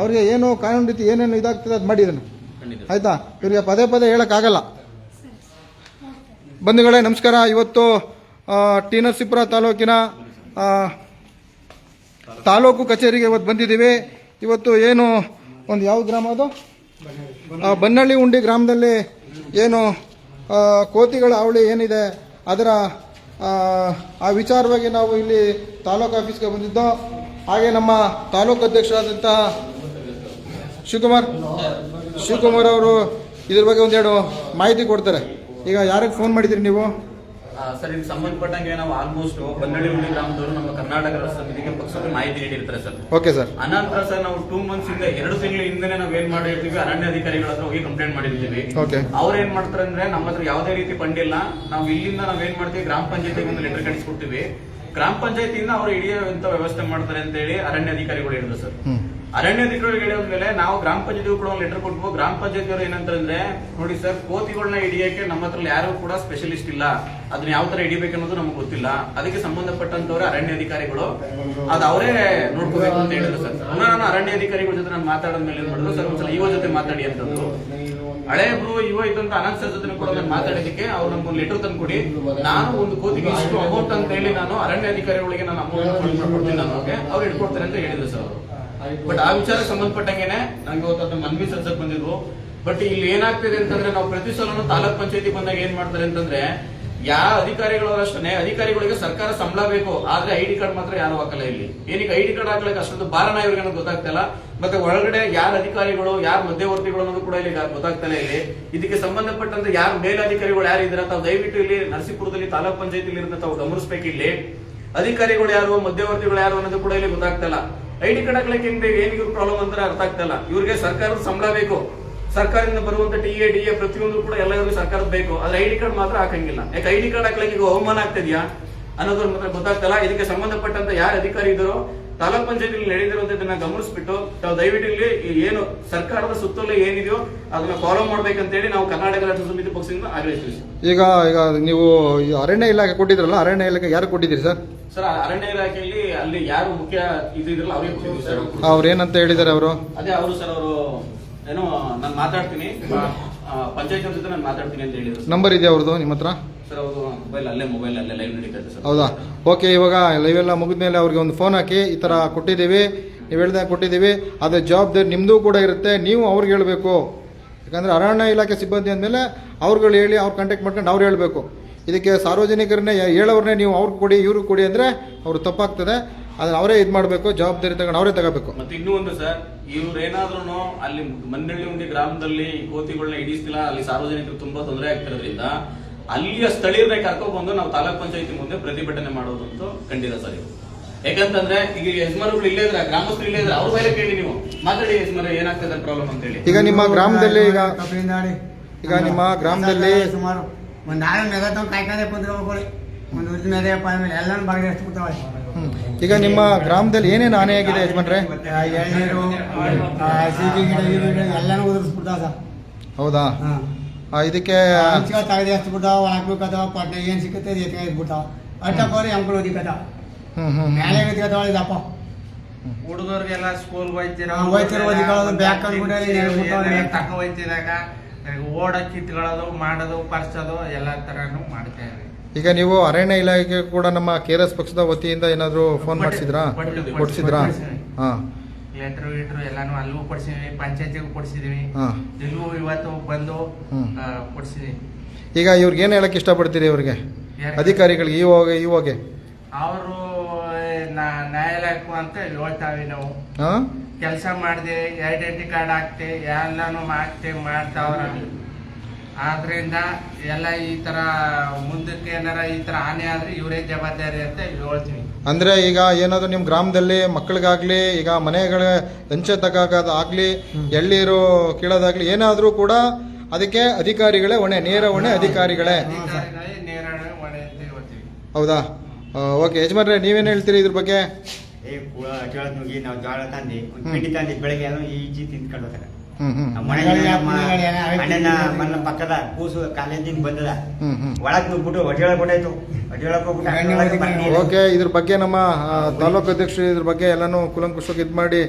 ಅವ್ರಿಗೆ ಏನು ಕಾನೂನು ರೀತಿ ಏನೇನು ಇದಾಗ್ತದೆ ಅದು ಮಾಡಿ ಇದನ್ನು, ಆಯಿತಾ? ಇವರಿಗೆ ಪದೇ ಹೇಳೋಕ್ಕಾಗಲ್ಲ. ಬಂಧುಗಳೇ ನಮಸ್ಕಾರ. ಇವತ್ತು ಟಿ ನರಸೀಪುರ ತಾಲೂಕಿನ ತಾಲೂಕು ಕಚೇರಿಗೆ ಇವತ್ತು ಬಂದಿದ್ದೀವಿ. ಇವತ್ತು ಏನು ಒಂದು ಯಾವ ಗ್ರಾಮ ಅದು? ಬನ್ನಳ್ಳಿ ಉಂಡಿ ಗ್ರಾಮದಲ್ಲಿ ಏನು ಕೋತಿಗಳ ಹಾವಳಿ ಏನಿದೆ ಅದರ ಆ ವಿಚಾರವಾಗಿ ನಾವು ಇಲ್ಲಿ ತಾಲೂಕು ಆಫೀಸ್ಗೆ ಬಂದಿದ್ದೋ. ಹಾಗೆ ನಮ್ಮ ತಾಲೂಕು ಅಧ್ಯಕ್ಷರಾದಂತಹ ಶಿವಕುಮಾರ್ ಅವರು ಇದ್ರ ಬಗ್ಗೆ ಒಂದೆರಡು ಮಾಹಿತಿ ಕೊಡ್ತಾರೆ. ಈಗ ಯಾರಿಗೆ ಫೋನ್ ಮಾಡಿದ್ರಿ ನೀವು? ಸರ್, ಇದಕ್ಕೆ ಸಂಬಂಧಪಟ್ಟಂಗೆ ನಾವು ಆಲ್ಮೋಸ್ಟ್ ಬನ್ನಳ್ಳಿ ಹುಂಡಿ ಗ್ರಾಮದವರು ನಮ್ಮ ಕರ್ನಾಟಕ ರಾಷ್ಟ್ರ ಸಮಿತಿಗೆ ಪಕ್ಷಕ್ಕೆ ಮಾಹಿತಿ ನೀಡಿರ್ತಾರೆ ಸರ್. Okay sir. ಅನಂತರ ಸರ್ ನಾವು 2 months ಇಂದ 2 ತಿಂಗಳ ಹಿಂದೆ ನಾವು ಏನ್ ಮಾಡಿರ್ತೀವಿ, ಅರಣ್ಯ ಅಧಿಕಾರಿಗಳ ಹತ್ರ ಹೋಗಿ ಕಂಪ್ಲೇಂಟ್ ಮಾಡಿರ್ತೀವಿ. ಓಕೆ. ಅವ್ರು ಏನ್ ಮಾಡ್ತಾರೆ ಅಂದ್ರೆ ನಮ್ಮ ಹತ್ರ ಯಾವುದೇ ರೀತಿ ಫಂಡ್ ಇಲ್ಲ, ನಾವು ಇಲ್ಲಿಂದ ನಾವ್ ಏನ್ ಮಾಡ್ತೀವಿ, ಗ್ರಾಮ ಪಂಚಾಯತಿಗೆ ಒಂದು ಲೆಟರ್ ಕಳಿಸ್ಕೊಡ್ತೀವಿ. ಗ್ರಾಮ ಪಂಚಾಯತಿಯಿಂದ ಅವ್ರು ಹಿಡಿಯುವಂತ ವ್ಯವಸ್ಥೆ ಮಾಡ್ತಾರೆ ಅಂತ ಹೇಳಿ ಅರಣ್ಯ ಅಧಿಕಾರಿಗಳು ಹೇಳಿದ್ರು ಸರ್. ಅರಣ್ಯ ಅಧಿಕಾರಿಗಳು ಹೇಳಿದ್ಮೇಲೆ ನಾವು ಗ್ರಾಮ ಪಂಚಾಯತಿಗೂ ಕೂಡ ಒಂದು ಲೆಟರ್ ಕೊಟ್ವು. ಗ್ರಾಮ ಪಂಚಾಯತಿ ಅವರು ಏನಂತಂದ್ರೆ, ನೋಡಿ ಸರ್, ಕೋತಿಗಳನ್ನ ಹಿಡಿಯಕ್ಕೆ ನಮ್ಮ ಹತ್ರ ಯಾರು ಕೂಡ ಸ್ಪೆಷಲಿಸ್ಟ್ ಇಲ್ಲ, ಅದನ್ನ ಯಾವ ತರ ಹಿಡಿಬೇಕು ಅನ್ನೋದು ನಮ್ಗೆ ಗೊತ್ತಿಲ್ಲ, ಅದಕ್ಕೆ ಸಂಬಂಧಪಟ್ಟಂತವ್ರ ಅರಣ್ಯ ಅಧಿಕಾರಿಗಳು ಅದು ಅವರೇ ನೋಡ್ಕೋಬೇಕು ಅಂತ ಹೇಳಿದ್ರು ಸರ್. ನಾನು ಅರಣ್ಯ ಅಧಿಕಾರಿಗಳ ಜೊತೆ ನಾನು ಮಾತಾಡಿದ್ಮೇಲೆ ಏನ್ ಮಾಡಿದ್ರು ಸರ್, ಒಂದ್ಸಲ ಇವ ಜೊತೆ ಮಾತಾಡಿ ಅಂತಂದ್ರು. ಹಳೆ ಬ್ರೂ ಇವ ಇದ್ದಂತ ಅನಂತ್ ಸರ್ ಜೊತೆ ಕೂಡ ನಾನು ಮಾತಾಡಿದಕ್ಕೆ ಅವ್ರು ನಮ್ಗೊಂದು ಲೆಟರ್ ತಂದು ಕೊಡಿ, ನಾನು ಒಂದು ಕೋತಿಗೆ ಇಷ್ಟು ಅಮೌಂಟ್ ಅಂತ ಹೇಳಿ ನಾನು ಅರಣ್ಯ ಅಧಿಕಾರಿಗಳಿಗೆ ನಾನು ಅಮೌಂಟ್ ಕೊಡ್ತೀನಿ ಅನ್ನೋಕೆ ಅವ್ರು ಇಟ್ಕೊಡ್ತಾರೆ ಅಂತ ಹೇಳಿದ್ರು ಸರ್ ಅವರು. ಬಟ್ ಆ ವಿಚಾರಕ್ಕೆ ಸಂಬಂಧಪಟ್ಟಂಗೆನೆ ನಂಗೆ ಇವತ್ತು ಮನವಿ ಸಲ್ಸಕ್ ಬಂದಿದ್ವು. ಬಟ್ ಇಲ್ಲಿ ಏನಾಗ್ತಿದೆ ಅಂತಂದ್ರೆ, ನಾವು ಪ್ರತಿ ಸಲನು ತಾಲೂಕ್ ಪಂಚಾಯತಿ ಬಂದಾಗ ಏನ್ ಮಾಡ್ತಾರೆ ಅಂತಂದ್ರೆ, ಯಾವ ಅಧಿಕಾರಿಗಳು ಅಷ್ಟೇ ಅಧಿಕಾರಿಗಳಿಗೆ ಸರ್ಕಾರ ಸಂಬಳ ಬೇಕು, ಆದ್ರೆ ಐಡಿ ಕಾರ್ಡ್ ಮಾತ್ರ ಯಾರು ಹಾಕಲ್ಲ. ಇಲ್ಲಿ ಏನಕ್ಕೆ ಐಡಿ ಕಾರ್ಡ್ ಹಾಕ್ಲಿಕ್ಕೆ ಅಷ್ಟೊಂದು ಬಾರನ ಇವ್ರಿಗೆ ಗೊತ್ತಾಗ್ತಿಲ್ಲ. ಮತ್ತೆ ಒಳಗಡೆ ಯಾರ ಅಧಿಕಾರಿಗಳು ಯಾರು ಮಧ್ಯವರ್ತಿಗಳು ಅನ್ನೋದು ಕೂಡ ಇಲ್ಲಿ ಗೊತ್ತಾಗ್ತಾನೆ. ಇಲ್ಲಿ ಇದಕ್ಕೆ ಸಂಬಂಧಪಟ್ಟಂತೆ ಯಾರು ಮೇಲಧಿಕಾರಿಗಳು ಯಾರು ಇದ್ರ ತಾವು ದಯವಿಟ್ಟು ಇಲ್ಲಿ ನರಸೀಪುರದಲ್ಲಿ ತಾಲೂಕ್ ಪಂಚಾಯತಿ ಇರೋದನ್ನ ತಾವು ಗಮನಿಸಬೇಕು. ಇಲ್ಲಿ ಅಧಿಕಾರಿಗಳು ಯಾರು ಮಧ್ಯವರ್ತಿಗಳು ಯಾರು ಅನ್ನೋದು ಕೂಡ ಇಲ್ಲಿ ಗೊತ್ತಾಗ್ತಲ್ಲ. ಐಡಿ ಕಾರ್ಡ್ ಹಾಕ್ಲಿಕ್ಕೆ ಏನಿಗೆ ಪ್ರಾಬ್ಲಮ್ ಅಂದ್ರೆ ಅರ್ಥ ಆಗ್ತಲ್ಲ. ಇವ್ರಿಗೆ ಸರ್ಕಾರದ ಸಂಬಳ ಬೇಕು, ಸರ್ಕಾರದಿಂದ ಬರುವಂತ ಟಿಎ ಡಿಎ ಪ್ರತಿಯೊಂದು ಕೂಡ ಎಲ್ಲರಿಗೂ ಸರ್ಕಾರದ ಬೇಕು, ಆದ್ರೆ ಐಡಿ ಕಾರ್ಡ್ ಮಾತ್ರ ಹಾಕಂಗಿಲ್ಲ. ಯಾಕೆ ಐಡಿ ಕಾರ್ಡ್ ಹಾಕ್ಲಿಕ್ಕೆ ಈಗ ಅವಮಾನ ಆಗ್ತಿದ್ಯಾ ಅನ್ನೋದ್ರ ಮಾತ್ರ ಗೊತ್ತಾಗ್ತಲ್ಲ. ಇದಕ್ಕೆ ಸಂಬಂಧಪಟ್ಟಂತ ಯಾರು ಅಧಿಕಾರಿ ಇದ್ದಾರೋ ತಾಲೂಕ್ ಪಂಚಾಯತಿ ನಡೆದಿರುವಂತದನ್ನ ಗಮನಿಸ್ಬಿಟ್ಟು ತಾವು ದಯವಿಟ್ಟು ಇಲ್ಲಿ ಏನು ಸರ್ಕಾರದ ಸುತ್ತಲೂ ಏನಿದೆಯೋ ಅದನ್ನ ಫಾಲೋ ಮಾಡ್ಬೇಕಂತ ಹೇಳಿ ನಾವು ಕರ್ನಾಟಕ ರಾಷ್ಟ್ರ ಸಮಿತಿ ಪಕ್ಷದಿಂದ ಆಗ್ರಹಿಸ್ತೀವಿ. ಈಗ ನೀವು ಅರಣ್ಯ ಇಲಾಖೆ ಕೊಟ್ಟಿದ್ರಲ್ಲ, ಅರಣ್ಯ ಇಲಾಖೆ ಯಾರು ಕೊಟ್ಟಿದ್ದೀರಿ ಸರ್? ಸರ್, ಅರಣ್ಯ ಇಲಾಖೆಯಲ್ಲಿ ಅಲ್ಲಿ ಯಾರು ಮುಖ್ಯ ಇದ್ರಲ್ಲ ಅವ್ರಿಗೆ ಕೊಟ್ಟಿದ್ದೀವಿ ಸರ್. ಅವ್ರು ಏನಂತ ಹೇಳಿದ್ದಾರೆ ಅವರು? ಅದೇ ಅವರು ಸರ್, ಅವರು ಏನೋ ನಾನು ಮಾತಾಡ್ತೀನಿ ಪಂಚಾಯತ್ ಜೊತೆ ನಾನು ಮಾತಾಡ್ತೀನಿ ಅಂತ ಹೇಳಿದ್ರು. ನಂಬರ್ ಇದೆಯಾ ಅವ್ರದ್ದು ನಿಮ್ಮ ಹತ್ರ? ಸರ್, ಅವರು ಮೊಬೈಲ್ ಅಲ್ಲೇ ಲೈವ್ ನಡೀತದೆ ಸರ್. ಹೌದಾ? ಓಕೆ. ಇವಾಗ ಲೈವ್ ಎಲ್ಲ ಮುಗಿದ್ಮೇಲೆ ಅವ್ರಿಗೆ ಒಂದು ಫೋನ್ ಹಾಕಿ, ಈ ತರ ಕೊಟ್ಟಿದ್ದೀವಿ, ನೀವು ಹೇಳ್ದಾಗ ಕೊಟ್ಟಿದ್ದೀವಿ, ಅದ್ರ ಜವಾಬ್ದಾರಿ ನಿಮ್ದು ಕೂಡ ಇರುತ್ತೆ, ನೀವು ಅವ್ರಿಗೆ ಹೇಳ್ಬೇಕು. ಯಾಕಂದ್ರೆ ಅರಣ್ಯ ಇಲಾಖೆ ಸಿಬ್ಬಂದಿ ಅಂದಮೇಲೆ ಅವ್ರುಗಳು ಹೇಳಿ ಅವ್ರು ಕಾಂಟ್ಯಾಕ್ಟ್ ಮಾಡ್ಕೊಂಡು ಅವ್ರು ಹೇಳ್ಬೇಕು. ಇದಕ್ಕೆ ಸಾರ್ವಜನಿಕರನ್ನೇ ಹೇಳೋರ್ನೇ ನೀವು ಅವ್ರಿಗೆ ಕೊಡಿ ಇವ್ರಿಗೆ ಕೊಡಿ ಅಂದ್ರೆ ಅವ್ರು ತಪ್ಪಾಗ್ತದೆ. ಅದನ್ನ ಅವರೇ ಇದು ಮಾಡಬೇಕು, ಜವಾಬ್ದಾರಿ ತಗೊಂಡು ಅವರೇ ತಗೋಬೇಕು. ಮತ್ತೆ ಇನ್ನೂ ಒಂದು ಸರ್, ಇವ್ರೇನಾದ್ರೂ ಅಲ್ಲಿ ಮನ್ನಳ್ಳಿ ಹುಂಡಿ ಗ್ರಾಮದಲ್ಲಿ ಈ ಕೋತಿಗಳನ್ನ ಹಿಡಿಸ್ತಿಲ್ಲ, ಅಲ್ಲಿ ಸಾರ್ವಜನಿಕರು ತುಂಬಾ ತೊಂದರೆ ಆಗ್ತಿರೋದ್ರಿಂದ ಅಲ್ಲಿಯ ಸ್ಥಳೀಯರನ್ನ ಕರ್ಕೊಂಡು ಬಂದು ನಾವು ತಾಲೂಕ್ ಪಂಚಾಯತಿ ಮುಂದೆ ಪ್ರತಿಭಟನೆ ಮಾಡೋದಂತೂ ಖಂಡಿತ ಸರ್. ಇವು ಯಾಕಂತಂದ್ರೆ ಈಗ ಯಜಮಾನರುಗಳು ಇಲ್ಲೇ ಇದ್ರೆ, ಗ್ರಾಮಸ್ಥರು ಇಲ್ಲೇ ಇದ್ರೆ, ಅವ್ರ ಮೇಲೆ ಕೇಳಿ ನೀವು ಮಾತಾಡಿ, ಯಜಮಾನ ಏನಾಗ್ತದೆ ಪ್ರಾಬ್ಲಮ್ ಅಂತ ಹೇಳಿ. ಈಗ ನಿಮ್ಮ ಗ್ರಾಮದಲ್ಲಿ ಈಗ ನಿಮ್ಮ ಗ್ರಾಮದಲ್ಲಿ ಸುಮಾರು ಒಂದ್ ಆರು ಮೆಗ ಕಾಯ್ಕೊಂಡೆ ಕುಂತ್ಕೋಬೇಕು, ಒಂದು ಉದ್ದ ಮೇಲೆ ಮೇಲೆ ಎಲ್ಲಾನು ಬಾಗಿಲು ಎಷ್ಟು ಬಿಡ್ತಾವೆ. ಈಗ ನಿಮ್ಮ ಗ್ರಾಮದಲ್ಲಿ ಏನೇನು ಹಾನಿ ಆಗಿದೆ ಯಜಮಾನ್ರೆ? ಎಳ್ನೀರು, ಸೀಗೆ ಗಿಡ ಎಲ್ಲಾನು ಉದುರಿಸ್ಬಿಡ್ತಾವ ಸರ್. ಹೌದಾ? ಇದಕ್ಕೆ ತಗದೆ ಎಷ್ಟು ಬಿಡ್ತಾವ, ಹಾಕ್ಬೇಕಾದವ ಪಟ್ನ ಏನ್ ಸಿಕ್ಕತ್ತೆ ಎತ್ಬಿಡ್ತಾವ, ಅಟ್ಟಕೋರಿ ಅಂಕಲ್ ಓದಿಕತ್ತಾವ, ಮೇಲೆ ಎತ್ಕತ್ತಾವ. ಇದಪ್ಪ ಹುಡುಗರಿಗೆಲ್ಲ ಸ್ಕೂಲ್ ಹೋಯ್ತಿರೋ ಓದಿಕೊಳ್ಳೋದು ಬ್ಯಾಗ್ ತಕ್ಕ ಹೋಯ್ತಿದಾಗ ಓಡ ಕಿತ್ಕೊಳ್ಳೋದು ಮಾಡೋದು ಪರ್ಸೋದು ಎಲ್ಲ ತರನು ಮಾಡ್ತಾ ಇದ್ವಿ. ಈಗ ನೀವು ಅರಣ್ಯ ಇಲಾಖೆ ಕೂಡ ನಮ್ಮ KRS ಪಕ್ಷದ ವತಿಯಿಂದ ಏನಾದ್ರು ಫೋನ್ ಮಾಡಿಸಿದ್ರಾ? ಕೊಡ್ಸಿದ್ರಾ? ಹಾ, ಲೆಟ್ರು ಗಿಟ್ರು ಎಲ್ಲಾನು ಅಲ್ಲೂ ಕೊಡ್ಸಿದೀವಿ, ಪಂಚಾಯತಿಗೂ ಕೊಡ್ಸಿದೀವಿ, ಇಲ್ಲೂ ಇವತ್ತು ಬಂದು ಕೊಡ್ಸಿದೀವಿ. ಈಗ ಇವ್ರಿಗೆ ಏನ್ ಹೇಳಕ್ ಇಷ್ಟಪಡ್ತೀರಿ ಇವ್ರಿಗೆ, ಅಧಿಕಾರಿಗಳಿಗೆ ಇವಾಗೆ? ಅವರು ನ್ಯಾಯಾಲಯಕ್ಕೂ ಅಂತ ಹೇಳ್ತಾವಿ. ನಾವು ಕೆಲಸ ಮಾಡಿದೆ, ಐಡೆಂಟಿ ಕಾರ್ಡ್ ಹಾಕ್ತೆ, ಎಲ್ಲಾನು ಮಾಡ್ತಾವ್ರ. ಆದ್ರಿಂದ ಎಲ್ಲ ಈ ತರ ಮುಂದಕ್ಕೆ ಏನಾರ ಈ ತರ ಹಾನಿ ಆದ್ರೆ ಇವರೇ ಜವಾಬ್ದಾರಿ ಅಂತ ಹೇಳ್ತೀವಿ. ಅಂದ್ರೆ ಈಗ ಏನಾದ್ರು ನಿಮ್ ಗ್ರಾಮದಲ್ಲಿ ಮಕ್ಕಳಿಗಾಗ್ಲಿ, ಈಗ ಮನೆಗಳ ಹೆಂಚೆ ತಗೋದಾಗ್ಲಿ, ಎಳ್ಳೀರು ಕೀಳೋದಾಗ್ಲಿ, ಏನಾದ್ರೂ ಕೂಡ ಅದಕ್ಕೆ ಅಧಿಕಾರಿಗಳೇ ಹೊಣೆ, ನೇರ ಹೊಣೆ ಅಧಿಕಾರಿಗಳೇ. ನೇರ ಹೊಣೆ ಅಂತ ಹೇಳ್ತೀವಿ. ಹೌದಾ? ಓಕೆ. ಯಜಮಾನ್ರೆ, ನೀವೇನ್ ಹೇಳ್ತೀರಿ ಇದ್ರ ಬಗ್ಗೆ? ಜೋಳದ ನುಗ್ಗಿ ನಾವು ಜೋಳ ತಂದು ಒಂದು ಪಿಂಡಿ ತಂದು ಬೆಳಗ್ಗೆ ಈಜಿ ತಿಂದ್ಕೊಂಡು ಹೋಗ್ತಾರೆ. ಮನೆ ಪಕ್ಕದ ಕೂಸು ಕಾಲೇಜಿಂದ ಬಂದದ, ಒಳಗ್ ನುಗ್ಬಿಟ್ಟು ಹೊಡೆಯೊಳಗೆ ಕೊಟ್ಟಾಯ್ತು, ಹೊಡೆಯೊಳಗೆ ಹೋಗ್ಬಿಟ್ಟು. ಓಕೆ. ಇದ್ರ ಬಗ್ಗೆ ನಮ್ಮ ತಾಲೂಕು ಅಧ್ಯಕ್ಷರು ಇದ್ರ ಬಗ್ಗೆ ಎಲ್ಲಾನು ಕುಲಂಕುಷವಾಗಿ ಇದು ಮಾಡಿ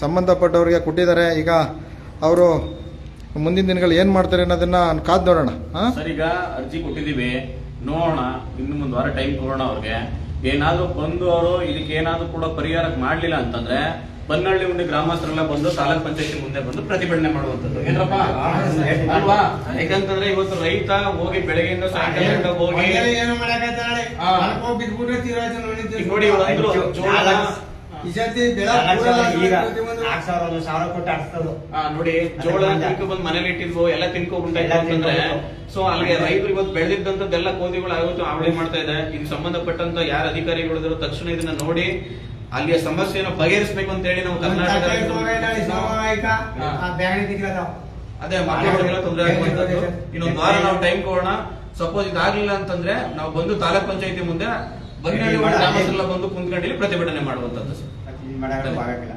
ಸಂಬಂಧಪಟ್ಟವ್ರಿಗೆ ಕೊಟ್ಟಿದ್ದಾರೆ. ಈಗ ಅವರು ಮುಂದಿನ ದಿನಗಳು ಏನ್ ಮಾಡ್ತಾರೆ ಅನ್ನೋದನ್ನ ಕಾದ್ ನೋಡೋಣ. ಸರ್, ಈಗ ಅರ್ಜಿ ಕೊಟ್ಟಿದೀವಿ, ನೋಡೋಣ, ಇನ್ನು ಒಂದು ವಾರ ಟೈಮ್ ಕೊಡೋಣ ಅವ್ರಿಗೆ. ಏನಾದ್ರು ಬಂದು ಅವರು ಇದಕ್ಕೆ ಏನಾದ್ರು ಕೂಡ ಪರಿಹಾರ ಮಾಡ್ಲಿಲ್ಲ ಅಂತಂದ್ರೆ ಬನ್ನಳ್ಳಿ ಹುಂಡಿ ಗ್ರಾಮಸ್ಥರೆಲ್ಲ ಬಂದು ತಾಲೂಕ್ ಪಂಚಾಯತಿ ಮುಂದೆ ಬಂದು ಪ್ರತಿಭಟನೆ ಮಾಡುವಂತದ್ದು ಏನಪ್ಪ ಅಲ್ವಾ? ಯಾಕಂತಂದ್ರೆ ಇವತ್ತು ರೈತ ಹೋಗಿ ಬೆಳಗ್ಗೆಯಿಂದ ಸಾಯಂಕಾಲ ಹೋಗಿ ಏನು ಮಾಡಕತ್ತಾಳೆ ನೋಡಿ ಈ ಸರ್ತಿ ಬೆಳೆ ಈಗ 4,000 1,000 ಕೊಟ್ಟು ಆಡ್ಸ್ತದು. ನೋಡಿ ಜೋಳ ತಿನ್ಕೊ ಬಂದು ಮನೇಲಿ ಇಟ್ಟಿದ್ವು ಎಲ್ಲ ತಿನ್ಕೊಂಡ್ಬಿಟ್ಟಾಯ್ತು ಅಂತಂದ್ರೆ ಸೊ ಅಲ್ಲಿಗೆ ರೈತರು ಇವತ್ತು ಬೆಳೆದಿದ್ದಂತದ್ದೆಲ್ಲ ಕೋತಿಗಳು ಆಗುತ್ತೆ ಅವಳಿ ಮಾಡ್ತಾ ಇದೆ. ಇದಕ್ಕೆ ಸಂಬಂಧಪಟ್ಟಂತ ಯಾರ ಅಧಿಕಾರಿಗಳಿದ್ರು ತಕ್ಷಣ ಇದನ್ನ ನೋಡಿ ಅಲ್ಲಿಯ ಸಮಸ್ಯೆಯನ್ನು ಬಗೆಹರಿಸಬೇಕು ಅಂತ ಹೇಳಿ ನಾವು ಕರ್ನಾಟಕ ಅದೇ ಮಕ್ಕಳಿಗೆಲ್ಲ ತೊಂದರೆ ಆಗುವಂತದ್ದು. ಇನ್ನೊಂದು ವಾರ ನಾವು ಟೈಮ್ ಕೊಡೋಣ. ಸಪೋಸ್ ಇದಾಗ್ಲಿಲ್ಲ ಅಂತಂದ್ರೆ ನಾವು ಬಂದು ತಾಲೂಕ್ ಪಂಚಾಯತಿ ಮುಂದೆ ಬಂದು ಗ್ರಾಮಸ್ಥರೆಲ್ಲ ಬಂದು ಕುಂತ್ಕೊಂಡು ಪ್ರತಿಭಟನೆ ಮಾಡುವಂತದ್ದು. ಮಾಡಕ್ಕಾಗಲ್ಲ.